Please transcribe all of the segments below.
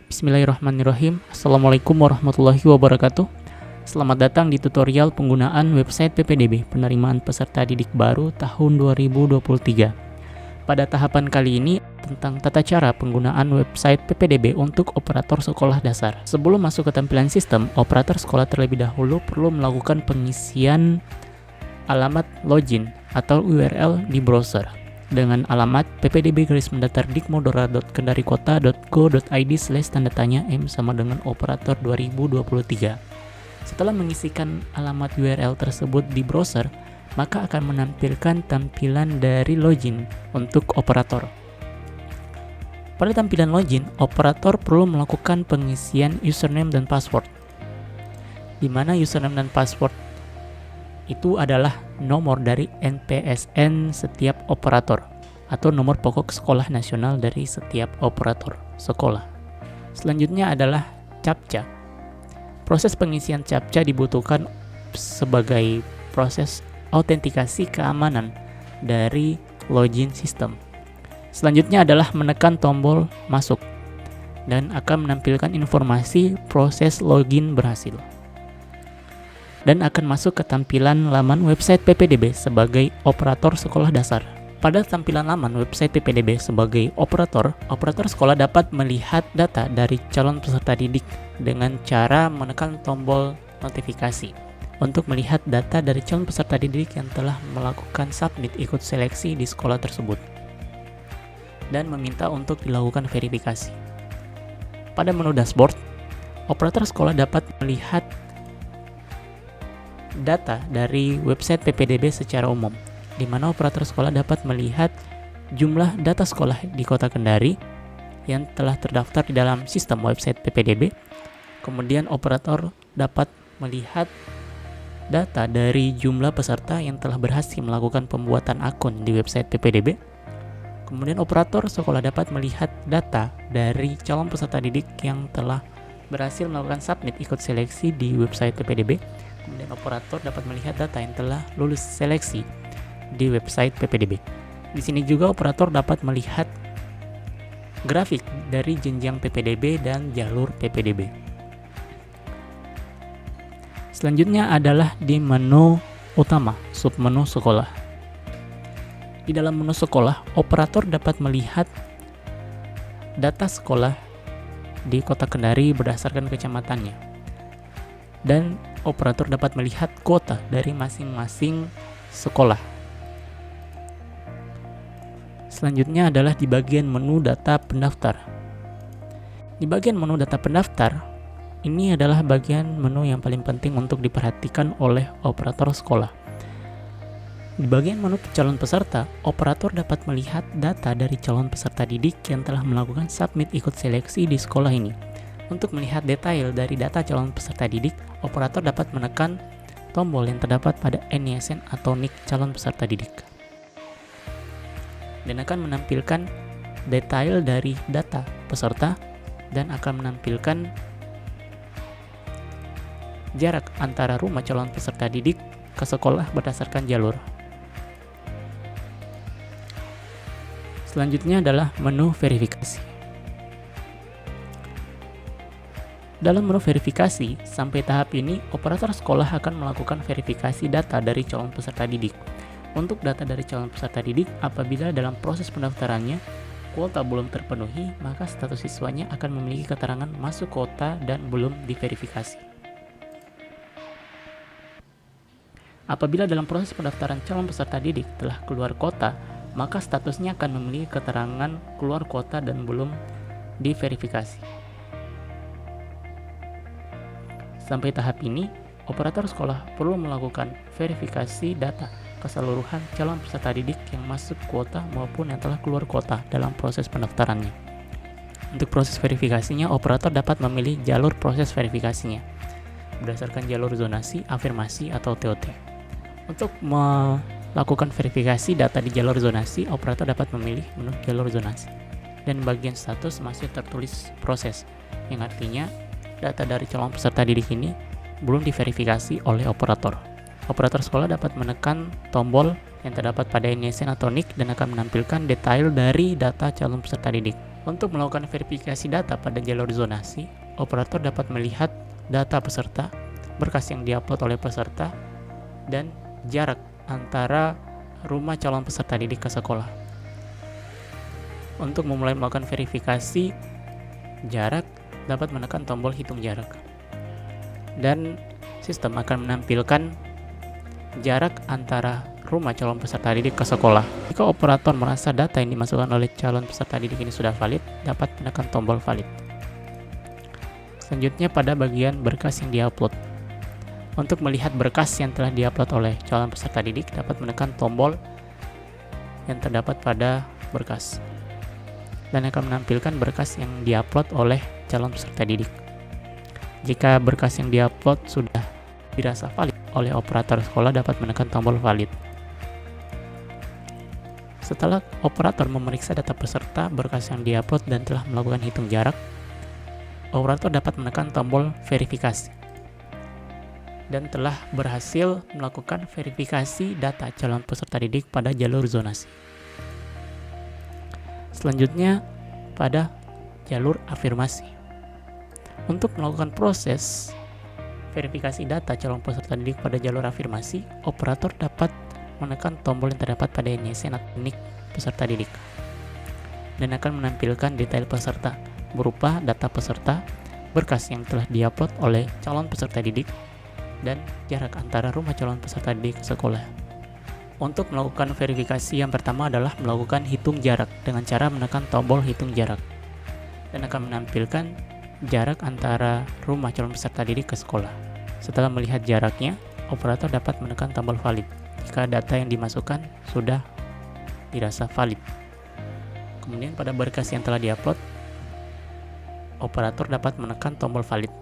Bismillahirrahmanirrahim. Assalamualaikum warahmatullahi wabarakatuh. Selamat datang di tutorial penggunaan website PPDB penerimaan peserta didik baru tahun 2023. Pada tahapan kali ini tentang tata cara penggunaan website PPDB untuk operator sekolah dasar. Sebelum masuk ke tampilan sistem, operator sekolah terlebih dahulu perlu melakukan pengisian alamat login atau URL di browser dengan alamat ppdb-dikmodora.kendarikota.go.id/m sama dengan operator 2023. Setelah mengisikan alamat URL tersebut di browser, maka akan menampilkan tampilan dari login untuk operator. Pada tampilan login, operator perlu melakukan pengisian username dan password, di mana username dan password itu adalah nomor dari NPSN setiap operator atau nomor pokok sekolah nasional dari setiap operator sekolah. Selanjutnya adalah CAPTCHA. Proses pengisian CAPTCHA dibutuhkan sebagai proses autentikasi keamanan dari login sistem. Selanjutnya adalah menekan tombol masuk dan akan menampilkan informasi proses login berhasil, dan akan masuk ke tampilan laman website PPDB sebagai operator sekolah dasar. Pada tampilan laman website PPDB sebagai operator sekolah dapat melihat data dari calon peserta didik dengan cara menekan tombol notifikasi untuk melihat data dari calon peserta didik yang telah melakukan submit ikut seleksi di sekolah tersebut dan meminta untuk dilakukan verifikasi. Pada menu dashboard, operator sekolah dapat melihat data dari website PPDB secara umum, di mana operator sekolah dapat melihat jumlah data sekolah di Kota Kendari yang telah terdaftar di dalam sistem website PPDB. Kemudian operator dapat melihat data dari jumlah peserta yang telah berhasil melakukan pembuatan akun di website PPDB. Kemudian operator sekolah dapat melihat data dari calon peserta didik yang telah berhasil melakukan submit ikut seleksi di website PPDB. Kemudian operator dapat melihat data yang telah lulus seleksi di website PPDB. Di sini juga operator dapat melihat grafik dari jenjang PPDB dan jalur PPDB. Selanjutnya adalah di menu utama, submenu sekolah. Di dalam menu sekolah, operator dapat melihat data sekolah di Kota Kendari berdasarkan kecamatannya, dan operator dapat melihat kuota dari masing-masing sekolah. Selanjutnya adalah di bagian menu data pendaftar. Di bagian menu data pendaftar, ini adalah bagian menu yang paling penting untuk diperhatikan oleh operator sekolah. Di bagian menu calon peserta, operator dapat melihat data dari calon peserta didik yang telah melakukan submit ikut seleksi di sekolah ini. Untuk melihat detail dari data calon peserta didik, operator dapat menekan tombol yang terdapat pada NISN atau NIK calon peserta didik, dan akan menampilkan detail dari data peserta dan akan menampilkan jarak antara rumah calon peserta didik ke sekolah berdasarkan jalur. Selanjutnya adalah menu verifikasi. Dalam menu verifikasi, sampai tahap ini, operator sekolah akan melakukan verifikasi data dari calon peserta didik. Untuk data dari calon peserta didik, apabila dalam proses pendaftarannya kuota belum terpenuhi, maka status siswanya akan memiliki keterangan masuk kuota dan belum diverifikasi. Apabila dalam proses pendaftaran calon peserta didik telah keluar kuota, maka statusnya akan memiliki keterangan keluar kuota dan belum diverifikasi. Sampai tahap ini, operator sekolah perlu melakukan verifikasi data keseluruhan calon peserta didik yang masuk kuota maupun yang telah keluar kuota dalam proses pendaftarannya. Untuk proses verifikasinya, operator dapat memilih jalur proses verifikasinya berdasarkan jalur zonasi, afirmasi, atau TOT. Untuk melakukan verifikasi data di jalur zonasi, operator dapat memilih menu jalur zonasi, dan bagian status masih tertulis proses, yang artinya data dari calon peserta didik ini belum diverifikasi oleh operator. Operator sekolah dapat menekan tombol yang terdapat pada NISN atau NIK dan akan menampilkan detail dari data calon peserta didik. Untuk melakukan verifikasi data pada jalur zonasi, operator dapat melihat data peserta, berkas yang diupload oleh peserta, dan jarak antara rumah calon peserta didik ke sekolah. Untuk memulai melakukan verifikasi jarak, dapat menekan tombol hitung jarak. Dan sistem akan menampilkan jarak antara rumah calon peserta didik ke sekolah. Jika operator merasa data yang dimasukkan oleh calon peserta didik ini sudah valid, dapat menekan tombol valid. Selanjutnya pada bagian berkas yang diupload. Untuk melihat berkas yang telah diupload oleh calon peserta didik, dapat menekan tombol yang terdapat pada berkas dan akan menampilkan berkas yang diupload oleh calon peserta didik. Jika berkas yang diupload sudah dirasa valid oleh operator sekolah, dapat menekan tombol valid. Setelah operator memeriksa data peserta, berkas yang diupload dan telah melakukan hitung jarak, operator dapat menekan tombol verifikasi dan telah berhasil melakukan verifikasi data calon peserta didik pada jalur zonasi. Selanjutnya pada jalur afirmasi. Untuk melakukan proses verifikasi data calon peserta didik pada jalur afirmasi, operator dapat menekan tombol yang terdapat pada NISN atau NIK peserta didik dan akan menampilkan detail peserta berupa data peserta, berkas yang telah diupload oleh calon peserta didik, dan jarak antara rumah calon peserta didik ke sekolah. Untuk melakukan verifikasi yang pertama adalah melakukan hitung jarak dengan cara menekan tombol hitung jarak dan akan menampilkan jarak antara rumah calon peserta didik ke sekolah. Setelah melihat jaraknya, operator dapat menekan tombol valid jika data yang dimasukkan sudah dirasa valid. Kemudian pada berkas yang telah diupload, operator dapat menekan tombol valid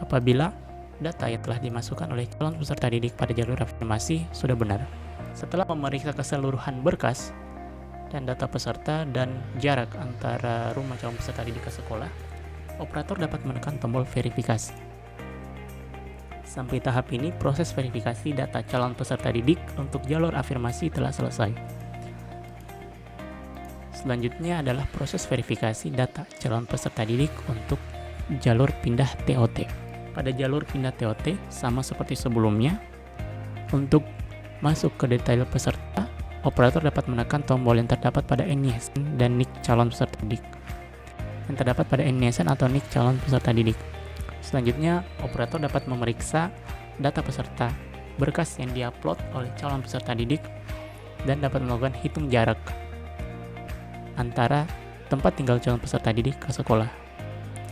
apabila data yang telah dimasukkan oleh calon peserta didik pada jalur afirmasi sudah benar. Setelah memeriksa keseluruhan berkas dan data peserta dan jarak antara rumah calon peserta didik ke sekolah, operator dapat menekan tombol verifikasi. Sampai tahap ini, proses verifikasi data calon peserta didik untuk jalur afirmasi telah selesai. Selanjutnya adalah proses verifikasi data calon peserta didik untuk jalur pindah TOT. Pada jalur pindah TOT, sama seperti sebelumnya, untuk masuk ke detail peserta, operator dapat menekan tombol yang terdapat pada NISN dan NIK calon peserta didik yang terdapat pada NISN atau NIK calon peserta didik. Selanjutnya, operator dapat memeriksa data peserta, berkas yang diupload oleh calon peserta didik, dan dapat melakukan hitung jarak antara tempat tinggal calon peserta didik ke sekolah.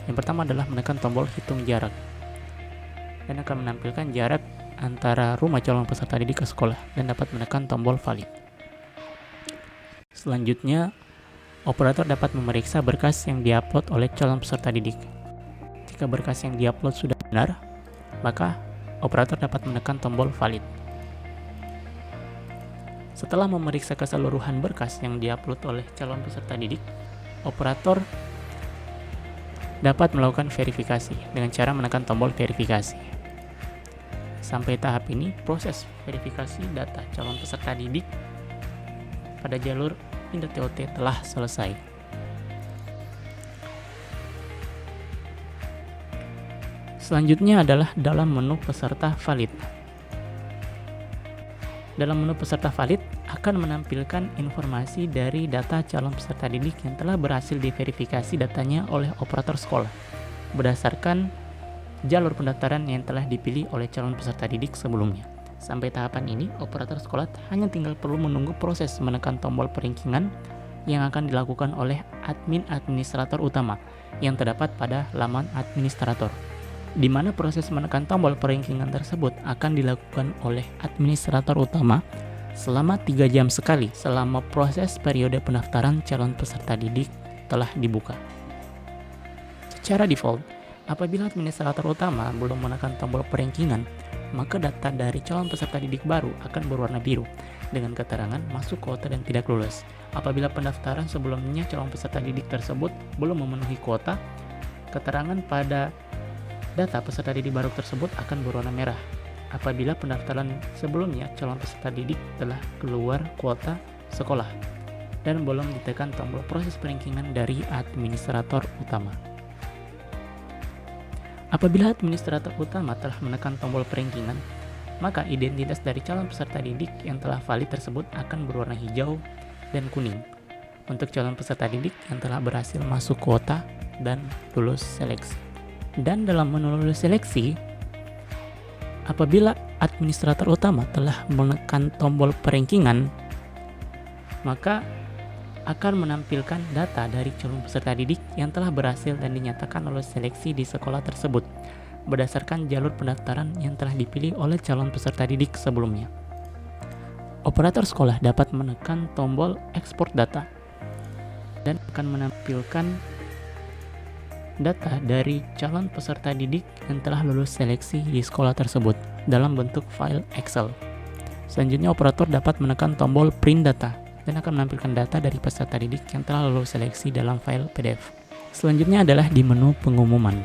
Yang pertama adalah menekan tombol hitung jarak dan akan menampilkan jarak antara rumah calon peserta didik ke sekolah dan dapat menekan tombol valid. Selanjutnya, operator dapat memeriksa berkas yang diupload oleh calon peserta didik. Jika berkas yang diupload sudah benar, maka operator dapat menekan tombol valid. Setelah memeriksa keseluruhan berkas yang diupload oleh calon peserta didik, operator dapat melakukan verifikasi dengan cara menekan tombol verifikasi. Sampai tahap ini, proses verifikasi data calon peserta didik pada jalur pindah TOT telah selesai. Selanjutnya adalah dalam menu peserta valid. Dalam menu peserta valid akan menampilkan informasi dari data calon peserta didik yang telah berhasil diverifikasi datanya oleh operator sekolah berdasarkan jalur pendaftaran yang telah dipilih oleh calon peserta didik sebelumnya. Sampai tahapan ini, operator sekolah hanya tinggal perlu menunggu proses menekan tombol perankingan yang akan dilakukan oleh admin administrator utama yang terdapat pada laman administrator, di mana proses menekan tombol perankingan tersebut akan dilakukan oleh administrator utama selama 3 jam sekali selama proses periode pendaftaran calon peserta didik telah dibuka. Secara default, apabila administrator utama belum menekan tombol perankingan, maka data dari calon peserta didik baru akan berwarna biru dengan keterangan masuk kuota dan tidak lulus. Apabila pendaftaran sebelumnya calon peserta didik tersebut belum memenuhi kuota, keterangan pada data peserta didik baru tersebut akan berwarna merah. Apabila pendaftaran sebelumnya calon peserta didik telah keluar kuota sekolah. dan belum ditekan tombol proses perankingan dari administrator utama. Apabila administrator utama telah menekan tombol perankingan, maka identitas dari calon peserta didik yang telah valid tersebut akan berwarna hijau dan kuning untuk calon peserta didik yang telah berhasil masuk kuota dan lulus seleksi. Dan dalam menu lulus seleksi, apabila administrator utama telah menekan tombol perankingan, maka akan menampilkan data dari calon peserta didik yang telah berhasil dan dinyatakan lulus seleksi di sekolah tersebut berdasarkan jalur pendaftaran yang telah dipilih oleh calon peserta didik sebelumnya. Operator sekolah dapat menekan tombol ekspor data dan akan menampilkan data dari calon peserta didik yang telah lulus seleksi di sekolah tersebut dalam bentuk file Excel. Selanjutnya, operator dapat menekan tombol print data dan akan menampilkan data dari peserta didik yang telah lulus seleksi dalam file PDF. Selanjutnya adalah di menu pengumuman.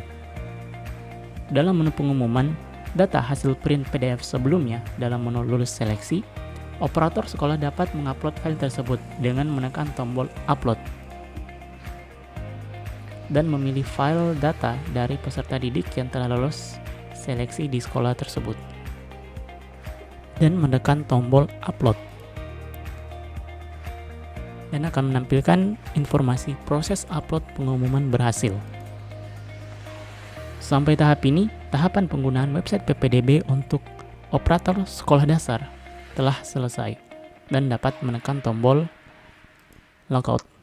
Dalam menu pengumuman, data hasil print PDF sebelumnya dalam menu lulus seleksi, operator sekolah dapat mengupload file tersebut dengan menekan tombol upload dan memilih file data dari peserta didik yang telah lulus seleksi di sekolah tersebut dan menekan tombol upload, dan akan menampilkan informasi proses upload pengumuman berhasil. Sampai tahap ini, tahapan penggunaan website PPDB untuk operator sekolah dasar telah selesai dan dapat menekan tombol logout.